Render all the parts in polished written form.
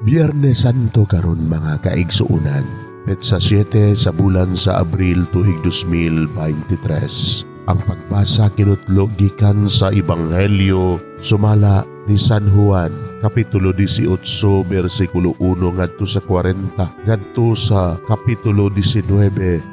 Biyernes Santo karon mga kaigsuunan, petsa 7 sa bulan sa Abril tuig 2023. Ang pagbasa kinutlo gikan sa Ebanghelyo sumala ni San Juan, kapitulo 18, bersikulo 1 ngadto sa 40, ngadto sa kapitulo 19,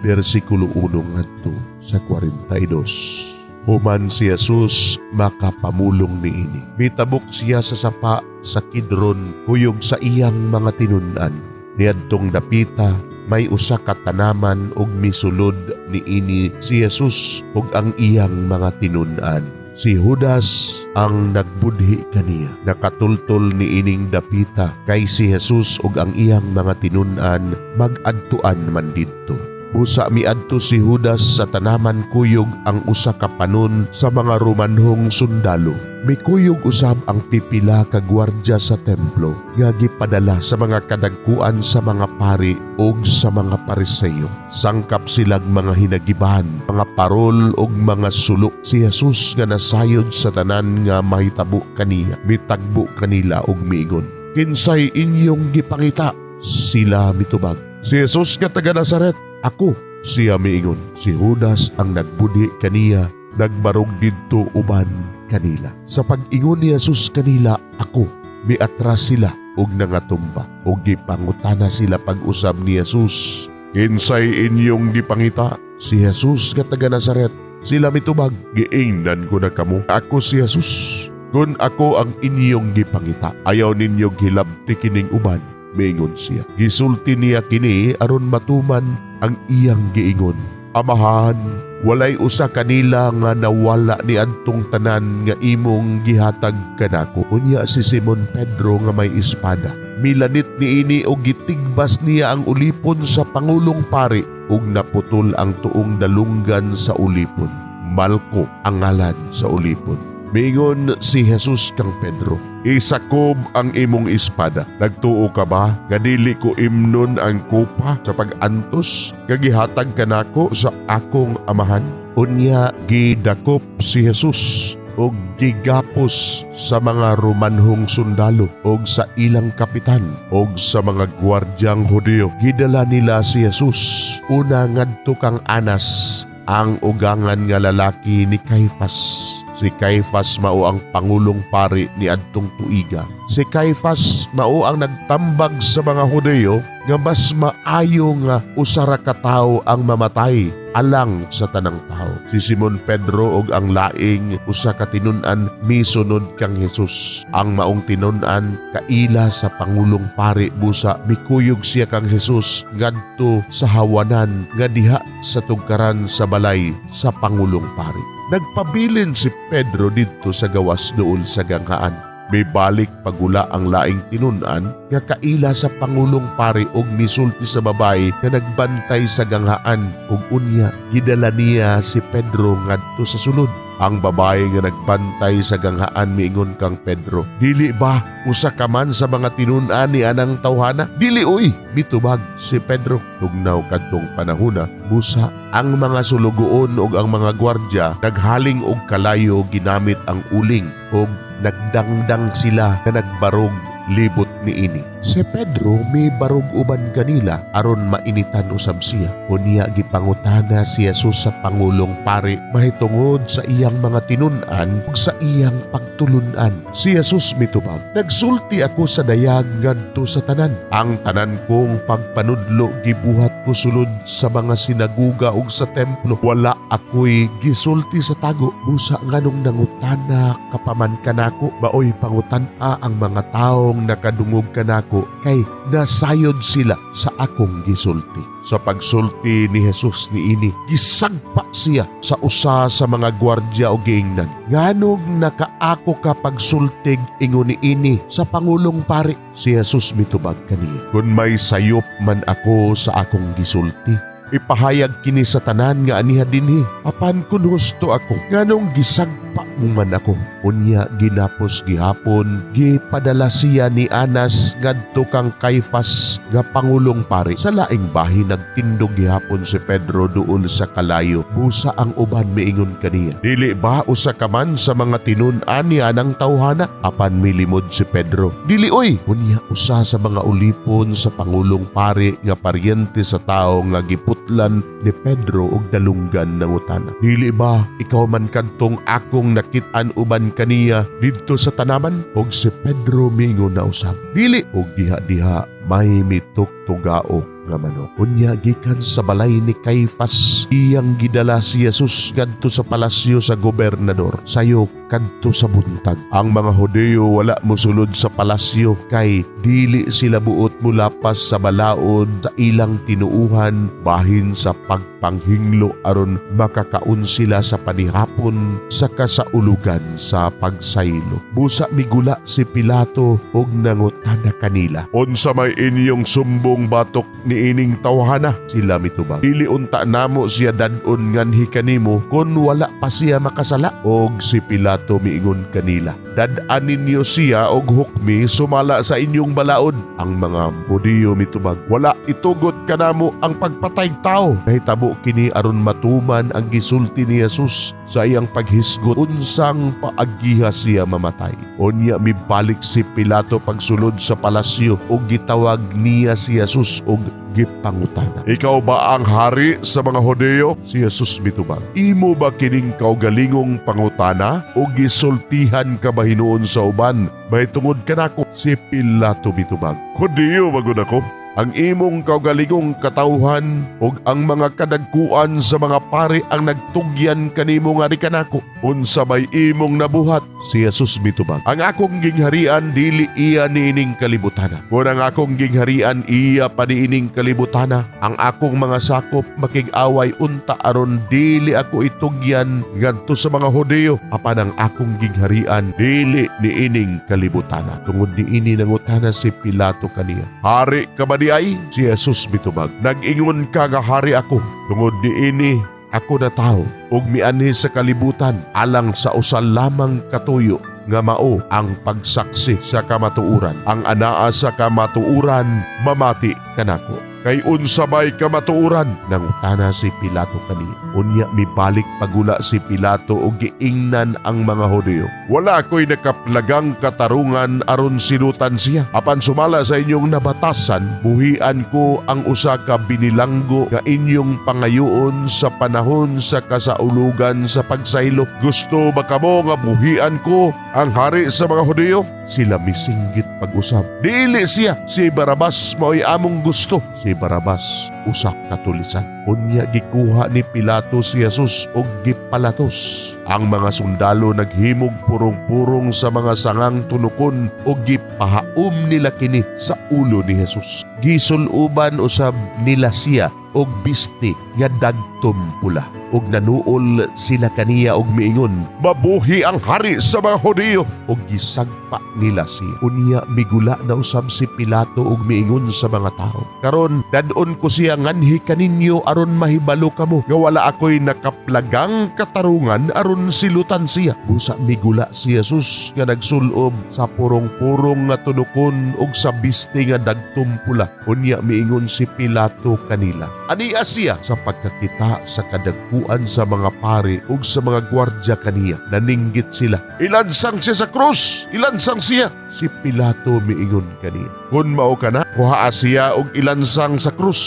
bersikulo 1 ngadto sa 42. Human si Jesus makapamulong niini. Mitabok siya sa sapa sa Kidron, kuyog sa iyang mga tinunan. Niadtong dapita, may usa ka tanaman ug misulod niini si Jesus ug ang iyang mga tinunan. Si Judas ang nagbudhi kaniya. Nakatultol niining dapita kay si Jesus ug ang iyang mga tinunan mag-adtuan man didto. Busa miadto si Judas sa tanaman kuyog ang usa ka panon sa mga Romanhong sundalo. Mikuyog usab ang pipila ka gwardiya sa templo nga gipadala sa mga kadagkuan sa mga pari ug sa mga Pariseo. Sangkap silag mga hinagiban, mga parol ug mga sulok. Si Jesus nga nasayod sa tanan nga mahitabo kaniya, mitagbo kanila ug miingon, "Kinsay inyong gipangita?" Sila mitubag, "Si Jesus nga taga Nazaret." "Ako," siya miingon. Si Judas ang nagbudhi kaniya, nagbarog didto uban kanila. Sa pag-ingon ni Jesus kanila, "Ako," miatras sila ug nangatumba ug gipangutana sila pag-usab ni Jesus, "Kinsay inyong gipangita?" "Si Jesus nga taga Nazaret." Sila mitubag, "Giingnan ko na kamo. Ako si Jesus. Kung ako ang inyong gipangita, ayaw ninyong hilabti kining uban." Miingon siya. Gisulti niya kini aron matuman ang iyang giingon, "Amahan, walay usa kanila nga nawala ni adtong tanan nga imong gihatag kanako." Unya si Simon Pedro nga may espada. Milanit niini og gitigbas niya ang ulipon sa Pangulong Pari ug naputol ang tuong dalunggan sa ulipon. Malko ang ngalan sa ulipon. Miingon si Jesus kang Pedro, "Isakob ang imong espada. Nagtuo ka ba nga dili ko imnon ang kupa sa pag-antos kagihatag kanako sa akong amahan?" Unya gidakop si Jesus og gigapos sa mga Romanhong sundalo og sa ilang kapitan og sa mga gwardyang Hudyo. Gidala nila si Jesus una ngadto kang Anas, ang ugangan nga lalaki ni Caifas. Si Caifas mao ang Pangulong Pari ni adtong tuiga. Si Caifas mao ang nagtambag sa mga Hudyo nga mas maayo nga usara ka tawo ang mamatay alang sa tanang tao. Si Simon Pedro og ang laing usa ka tinun-an misunod kang Jesus. Ang maong tinun-an kaila sa Pangulong Pari busa mikuyog siya kang Jesus ngadto sa hawanan nga diha sa tugkaran sa balay sa Pangulong Pari. Nagpabilin si Pedro didto sa gawas duol sa ganghaan. May balik pagula ang laing tinun-an nga kaila sa Pangulong Pari og misulti sa babay nga nagbantay sa ganghaan ug unya gidala niya si Pedro ngadto sa sulod. Ang babae nga nagbantay sa ganghaan miingon kang Pedro, "Dili ba usa ka man sa mga tinun-an ni anang tawhana?" "Dili oy," mitubag si Pedro. Tugnaw kadtong panahona, busa ang mga sulugoon ug ang mga gwardya naghaling og kalayo ginamit ang uling ug nagdangdang sila na nagbarog libot niini. Si Pedro may barog uban kanila aron mainitan usab siya. Unya gipangutana si Jesus sa Pangulong Pari mahitungod sa iyang mga tinun-an ug sa iyang pagtulun-an. Si Jesus mitubag, "Nagsulti ako sa dayag ngadto sa tanan. Ang tanan kong pagpanudlo gibuhat ko sulod sa mga sinaguga ug sa templo. Wala ako'y gisulti sa tago. Busa nganong nangutana kapaman kanako, baoy pangutan-a ang mga taong nakadungog kanako kay nasayod sila sa akong gisulti." Sa pagsulti ni Jesus niini, gisagpa siya sa usa sa mga gwardiya o giingnan, "Nganong nakaako ka pagsultig ingon niini sa Pangulong Pari?" Si Jesus mitubag kaniya, "Kung may sayop man ako sa akong gisulti, ipahayag kini sa tanan nga aniha dinhi. Apan kun husto ako, nganong gisagpa mo man ako. Unya ginapos gihapon, gipadala siya ni Anas ngadto kang Caifas nga pangulong pari. Sa laing bahin nagtindog gihapon si Pedro duol sa kalayo. Busa ang uban miingon kaniya, dili ba usa ka man sa mga tinun-an niya ng tawhana? Apan milimod si Pedro, dili oy. Unya usa sa mga ulipon sa pangulong pari nga paryente sa tao nga giputlan ni Pedro og dalunggan ng utana. Dili ba ikaw man kadtong akong nakit-an uban kaniya didto sa tanaman? Og si Pedro mingon na usab, dili. Og diha-diha may mituk-tugao nga manok. Unya gikan sa balay ni Caifas, iyang gidala si Jesus kadto sa palasyo sa gobernador. Sayo kadto sa buntag. Ang mga Hudyo wala mosulod sa palasyo kay dili sila buot mulapas sa balaod sa ilang tinuuhan bahin sa pagpanghinglo aron makakaun sila sa panihapon sa kasaulugan sa pagsaylo. Busa migula si Pilato og nangutana kanila, unsa may inyong sumbong batok ni ining tawhana? Sila mitubag, dili unta namo siya dadon nganhi kanimo kun wala pa siya makasala. Og si Pilato miingon kanila, dad-an ninyo siya og hukmi sumala sa inyong balaod. Ang mga Hudyo mitubag, wala itugot kanamo ang pagpatay tao. Nahitabo kini aron matuman ang gisulti ni Jesus sa iyang paghisgot unsang paagiha siya mamatay. Unya mibalik si Pilato pagsulod sa palasyo og gitawag niya si Jesus og gipangutana, ikaw ba ang hari sa mga Hudyo? Si Jesus mitubag, imo ba kining kaugalingong pangutana o gisultihan ka ba hinuon sa uban mahitungod kanako? Si Pilato mitubag, Hudyo magud ako. Ang imong kaugalingong katawhan ug ang mga kadagkuan sa mga pari ang nagtugyan kanimo nga di kanako. Unsa may imong nabuhat? Si Jesus mitubag, ang akong gingharian dili iya niining kalibutana. Kung ang akong gingharian iya pa niining kalibutana, ang akong mga sakop makig-away unta aron dili ako itugyan ngadto sa mga Hudyo. Apan ang akong gingharian dili niining kalibutana. Tungod niini nangutana si Pilato kaniya, hari ka ba ay? Si Jesus mitubag, nag-ingon ka nga hari ako. Tungod niini ako na tao ug mianhi sa kalibutan alang sa usa lamang katuyo nga mao ang pagsaksi sa kamatuuran. Ang anaa sa kamatuuran mamati kanako. Kay unsa may kamatuuran? Nangutana si Pilato kaniya. Unya mibalik pagula si Pilato og giingnan ang mga Hudyo, wala ako'y nakaplagang katarungan aron sinutan siya. Apan sumala sa inyong nabatasan, buhian ko ang usa ka binilanggo nga inyong pangayoon sa panahon sa kasaulugan sa pagsaylo. Gusto ba kamo nga buhian ko ang hari sa mga Hudyo? Sila misinggit pag-usab, dili siya. Si Barabas mao'y among gusto. Si Barabas usak katulisan. Unya gikuha ni Pilato si Jesus og gipalatos. Ang mga sundalo naghimog purong-purong sa mga sangang tunukon og gipahaom nila kini sa ulo ni Jesus. Gisuluban usab nila siya og biste nga dagtom pula. Og nanuol sila kaniya og miingon, mabuhi ang hari sa mga Hudyo. Og gisagpa nila siya. Unya migula na usab si Pilato og miingon sa mga tao, karon dadon ko siya nganhi kaninyo aron mahibalo kamo nga wala ako'y nakaplagang katarungan aron silutan siya. Busa migula si Jesus nga nagsulob sa purong-purong nga tunukon og sa biste nga dagtom pula. Unya miingon si Pilato kanila, ania siya sa pagkakita sa kadagkuan sa mga pari ug sa mga gwardya kaniya. Naninggit sila, ilansang siya sa krus, ilansang siya. Si Pilato miingon kaniya, kun mao kana, kuhaa siya og ilansang sa krus.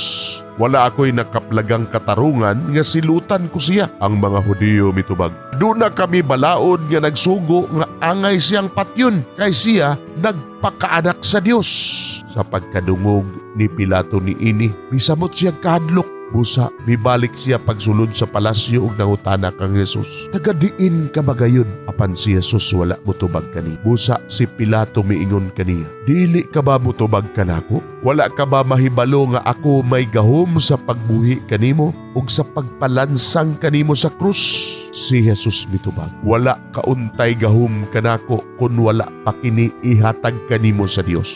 Wala ako'y nakaplagang katarungan nga silutan ko siya. Ang mga Hudyo mitubag, doon na kami balaod nga nagsugo nga angay siyang patyon kay siya nagpakaanak sa Dios. Sa pagkadungog ni Pilato ni ini, misamot siya kahadlok. Busa mibalik siya pagsulod sa palasyo ug nangutana kang Jesus, nagadiin ka ba gayon? Apan si Jesus wala mutubag kani. Busa si Pilato miingon kaniya, dili ka ba mutubag kanako? Wala ka ba mahibalo nga ako may gahom sa pagbuhi kanimo ug sa pagpalansang kanimo sa krus? Si Jesus mitubag, wala kauntay gahom kanako kun wala pa kini ihatag kanimo sa Dios.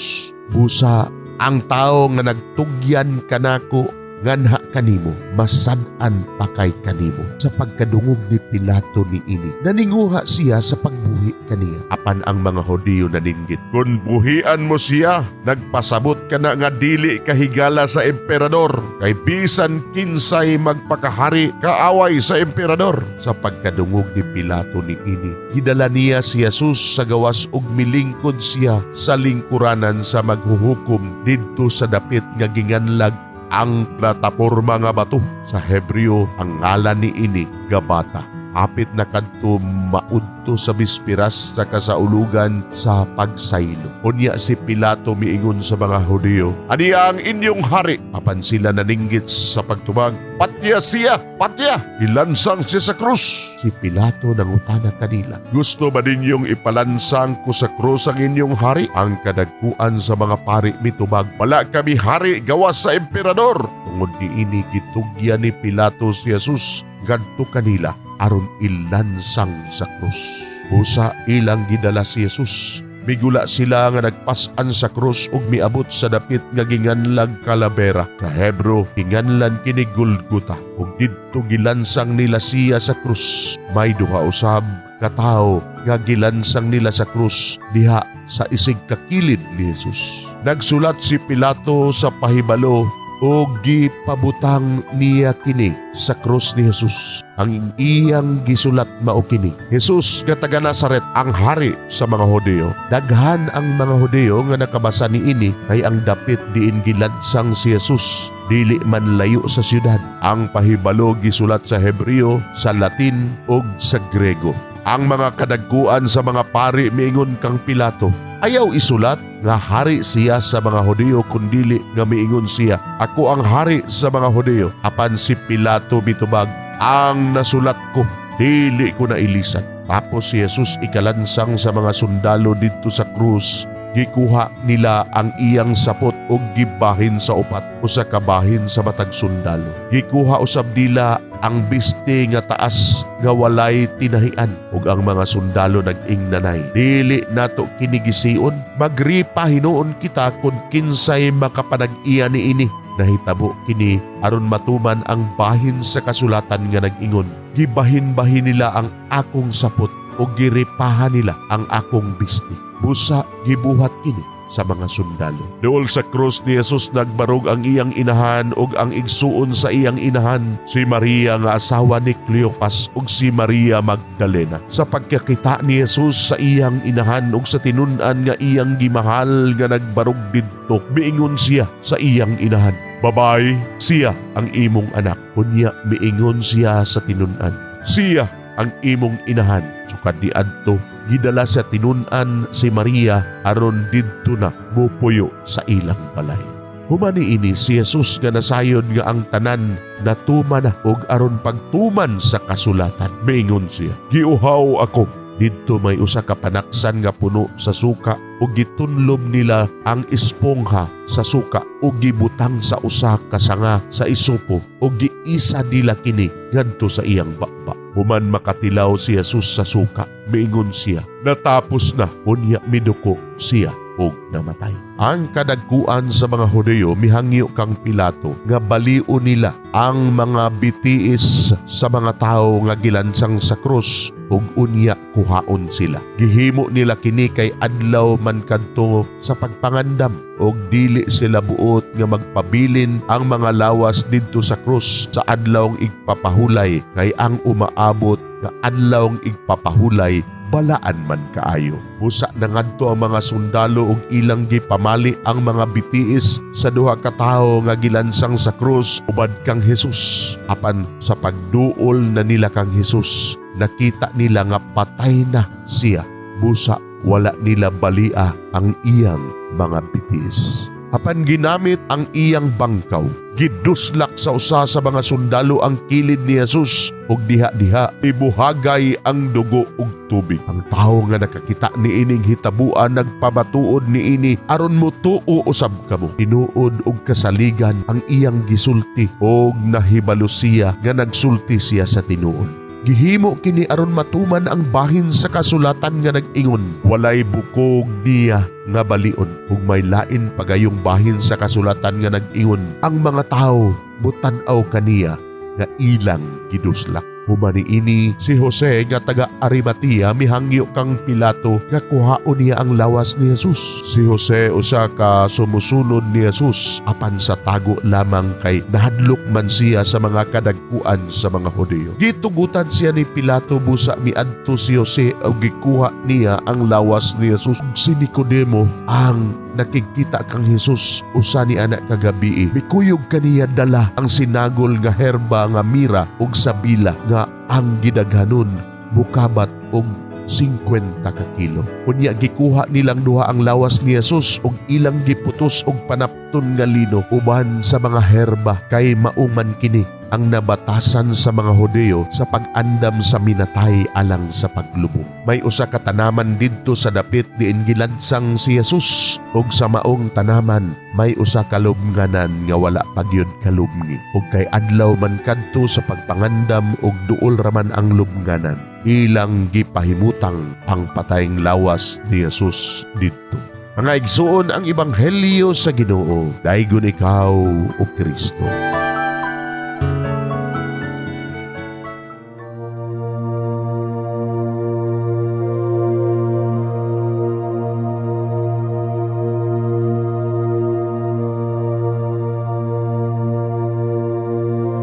Busa ang tao nga nagtugyan kanako nganha kanimo, masad-an pakay kanimo. Sa pagkadungog ni Pilato ni ini, naninguha siya sa pagbuhi kaniya. Apan ang mga Hudiyo naninggit, "Kung buhian mo siya, nagpasabot ka na nga dili kahigala sa emperador, kay bisan kinsay magpakahari kaaway sa emperador." Sa pagkadungog ni Pilato ni ini, gidala niya si Jesus sa gawas ug milingkod siya sa lingkuranan sa maghuhukom didto sa dapit nga ginganlag ang plataporma nga bato. Sa Hebreo ang ngalan ni ini Gabata. Hapit na kadto maudto sa bispiras sa kasaulugan sa pagsaylo. Unya si Pilato miingon sa mga Hudiyo, "Aniya ang inyong hari?" Apan sila naninggit sa pagtubag, "Patya siya! Patya! Ilansang siya sa krus!" Si Pilato nangutana kanila, "Gusto ba ninyong ipalansang ko sa krus ang inyong hari?" Ang kadagkuan sa mga pari mitubag, "Wala kami hari gawas sa emperador." Tungod niini gitugyan ni Pilato si Jesus ngadto kanila aron ilansang sa krus. Busa ilang gidala si Jesus. Migula sila nga nagpas-an sa krus ug miabot sa dapit nga ginganlag kalabera. Sa Hebreo ginganlan kini Golgota ug didto gilansang nila siya sa krus. May duha usab ka tawo nga gilansang nila sa krus diha sa isig kakilid ni Jesus. Nagsulat si Pilato sa pahibalo o gipabutang niya kini sa krus ni Jesus. Ang iyang gisulat mao kini, Jesus nga taga Nazaret, ang hari sa mga Hudiyo. Daghan ang mga Hudiyo nga nakabasa ni ini kay ang dapit diin gilansang si Jesus dili man layo sa syudad. Ang pahibalo gisulat sa Hebreo, sa Latin ug sa Grego. Ang mga kadagkuan sa mga pari miingon kang Pilato, ayaw isulat nga hari siya sa mga Hudiyo kundili nga miingon siya, "Ako ang hari sa mga Hudiyo." Apan si Pilato mitubag, "Ang nasulat ko, dili ko na ilisan." Tapos si Jesus ikalansang sa mga sundalo didto sa krus. Gikuha nila ang iyang sapot ug gibahin sa upat o sa kabahin sa matag sundalo. Gikuha usab nila ang biste nga taas nga walay tinahian ug ang mga sundalo nag-ingnanay, "Dili nato kinigisiun, magripa hinuon kita kung kinsay makapanag-iya ni ini." Nahitabo kini aron matuman ang bahin sa kasulatan nga nag-ingon, "Gibahin-bahin nila ang akong sapot ug giripahan nila ang akong biste." Busa gibuhat kini sa mga sundalo. Dool sa krus ni Jesus nagbarog ang iyang inahan ug ang igsuon sa iyang inahan, si Maria nga asawa ni Cleophas ug si Maria Magdalena. Sa pagkakita ni Jesus sa iyang inahan ug sa tinun-an nga iyang gimahal nga nagbarog didto, miingon siya sa iyang inahan, "Babay, siya ang imong anak." Unya miingon siya sa tinun-an, "Siya ang imong inahan." Sukad di adto gidala sa tinun-an si Maria aron didto na mupuyo sa ilang balay. Humani ini si Jesus nga nasayod nga ang tanan natuma na og aron pagtuman sa kasulatan. Miingon siya, "Giuhaw ako." Didto may usa ka panaksan nga puno sa suka ug gitunlob nila ang espongha sa suka ug gibutang sa usa ka sanga sa isopo ug giisa nila kini ngadto sa iyang bakba. Human makatilaw si Jesus sa suka, miingon siya, "Natapos na." Unya miduko siya ug namatay. Ang kadagkuan sa mga Hudiyo mihangyo kang Pilato nga baliu nila ang mga bitiis sa mga tawo nga gilansang sa krus ug unya kuhaon sila. Gihimo nila kini kay adlaw man kadto sa pagpangandam ug dili sila buot nga magpabilin ang mga lawas didto sa krus sa adlawng igpapahulay kay ang umaabot nga adlawng igpapahulay balaan man kaayo. Busa na ngadto ang mga sundalo ug ilang gipamali ang mga bitiis sa duha ka tawo nga gilansang sa krus ubad kang Jesus. Apan sa pagduol na nila kang Jesus, nakita nila nga patay na siya. Busa wala nila balia ang iyang mga bitiis. Apan ginamit ang iyang bangkaw, giduslak sa usa sa mga sundalo ang kilid ni Jesus ug diha-diha ibuhagay ang dugo ug tubig. Ang tawo nga nakakita ni ining hitabuan nagpabatuod ni ini aron mutuo usab kamo. Tinuod og kasaligan ang iyang gisulti ug nahibalo siya nga nagsulti siya sa tinuod. Gihimo kini aron matuman ang bahin sa kasulatan nga nag-ingon, walay bukog niya nga balion. Ug may lain pagayong bahin sa kasulatan nga nag-ingon, ang mga tao butan-aw kaniya nga ilang giduslak. Humani ini si Jose nga taga Arimatea mihangyo kang Pilato nga kuhaon niya ang lawas ni Jesus. Si Jose usa ka sumusunod ni Jesus apan sa tago lamang kay nahadlok man siya sa mga kadagkuan sa mga Hudyo. Gitugutan siya ni Pilato busa miadto si Jose og gikuha niya ang lawas ni Jesus. Si Nicodemo ang nakikita kang Jesus usa ni anak kagabi, mikuyog kaniya dala ang sinagol nga herba nga mira ug sabila nga ang gidaghanon mukabat og 50 ka kilo. Unya gikuha nilang duha ang lawas ni Jesus ug ilang giputos og panapton nga lino uban sa mga herba kay mauman kini ang nabatasan sa mga Hudyo sa pag-andam sa minatay alang sa paglubong. May usa ka tanaman didto sa dapit diin gilansang si Jesus ug sa maong tanaman may usa ka lubnganan nga wala pagyud kalubngi. Ug kay adlaw man kadto sa pagpangandam ug duol raman ang lubnganan. Ilang gipahimutang ang patayng lawas ni Jesus didto. Mga igsuon ang ebanghelyo sa Ginoo. Daygon ikaw o Kristo.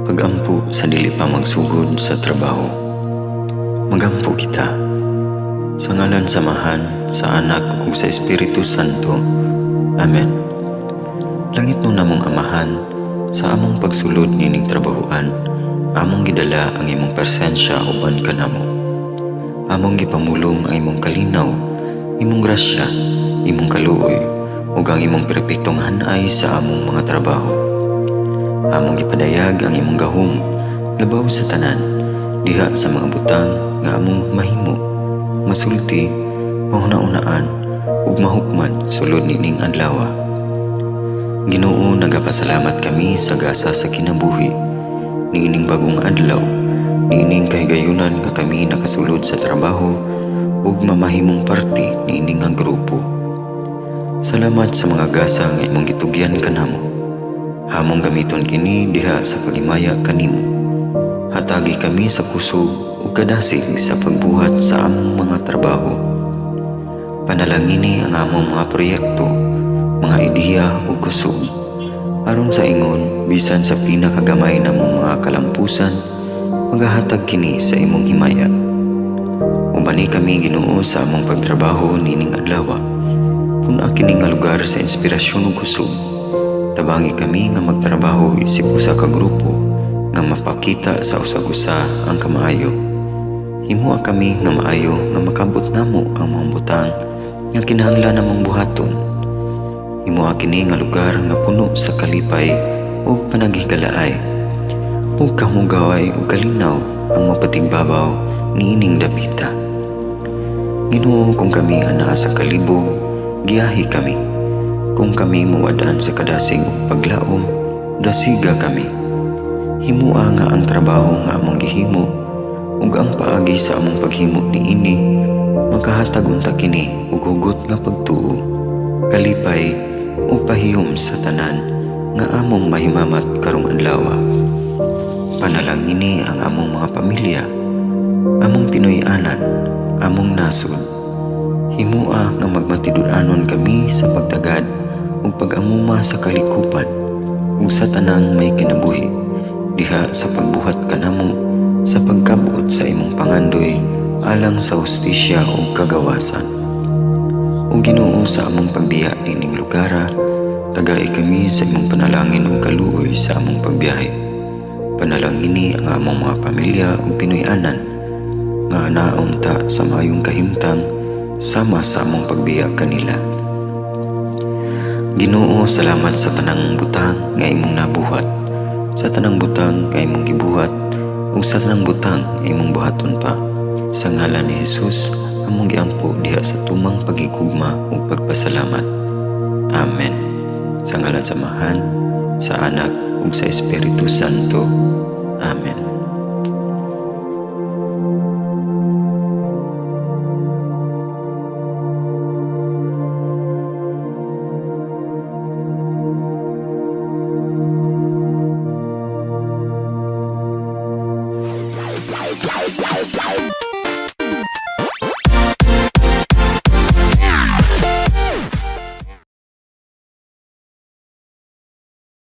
Pagampo sa dili pa magsugod sa trabaho. Magampo kita. Sa ngalan samahan, sa Anak ug sa Espiritu Santo. Amen. Langit no namong Amahan, sa among pagsulod nining trabahoan, among gidala ang imong presensya uban kanamo. Among gipamulong ang imong kalinaw, imong grasya, imong kaluoy, ug ang imong perpektong hanay sa among mga trabaho. Among gipadayag ang imong gahom labaw sa tanan diha sa mga butang nga among mahimo masulti, mahuna-unaan ug mahukman sulod nining adlaw. Ginoo, nagapasalamat kami sa gasa sa kinabuhi niining bagong adlaw, niining kahigayunan nga kami nakasulod sa trabaho ug mamahimong parte niining nga grupo. Salamat sa mga gasa nga imong gitugyan kanamo. Hamong gamiton kini diha sa pagimaya kanimo. Hatagi kami sa kusog ug kadasig sa pagbuhat sa among mga trabaho. Panalangini ang among mga proyekto, mga ideya ug kusog aron sa ingon bisan sa pinakagamay namong mga kalampusan magahatag kini sa imong himaya. Ubani kami Ginoo sa among pagtrabaho nining adlaw. Puna kini nga lugar sa inspirasyon ug kusog. Tabangi kami nga magtrabaho isip usa ka grupo nga mapakita sa usag-usa ang kamaayo. Himua kami nga maayo nga makabot namo ang mga butang nga kinahanglan namong buhaton. Himua kini nga lugar nga puno sa kalipay ug panagihigalaay. Ug kamugaway ug kalinaw ang mapatigbabaw niining dapita. Ginoo, kung kami anaa sa kalibog, giyahi kami. Kung kami muwadaan sa kadasig ug paglaom, dasiga kami. Himua nga ang trabaho nga among gihimo ug ang paagi sa among paghimo niini makahatag unta kini ug hugot nga pagtuo, kalipay ug pahiyom sa tanan nga among mahimamat karong adlaw. Panalangini ang among mga pamilya, among Pinoy-anan, among nasod. Himua nga magmatidud-anon kami sa pagtagad ug pag-amuma sa kalikupan ug sa tanang may kinabuhi diha sa pagbuhat kanamo sa pagkabot sa imong pangandoy alang sa hustisya ug kagawasan. Ug Ginoo, sa among pagbiya nining lugar, tagay kami sa imong panalangin ug kaluoy sa among pagbiyahe. Panalangini ang among mga pamilya ug Pinoy-anan nga naunta sa maayong kahimtang sama sa among pagbiya kanila. Ginoo, salamat sa tanang butang nga imong nabuhat, sa tanang butang nga imong gibuhat, ug sa tanang butang nga imong buhaton pa. Sa ngalan ni Jesus, among giampo diha sa tumang pagigugma ug pagpasalamat. Amen. Sa ngalan sa Amahan, sa Anak ug sa Espiritu Santo. Amen.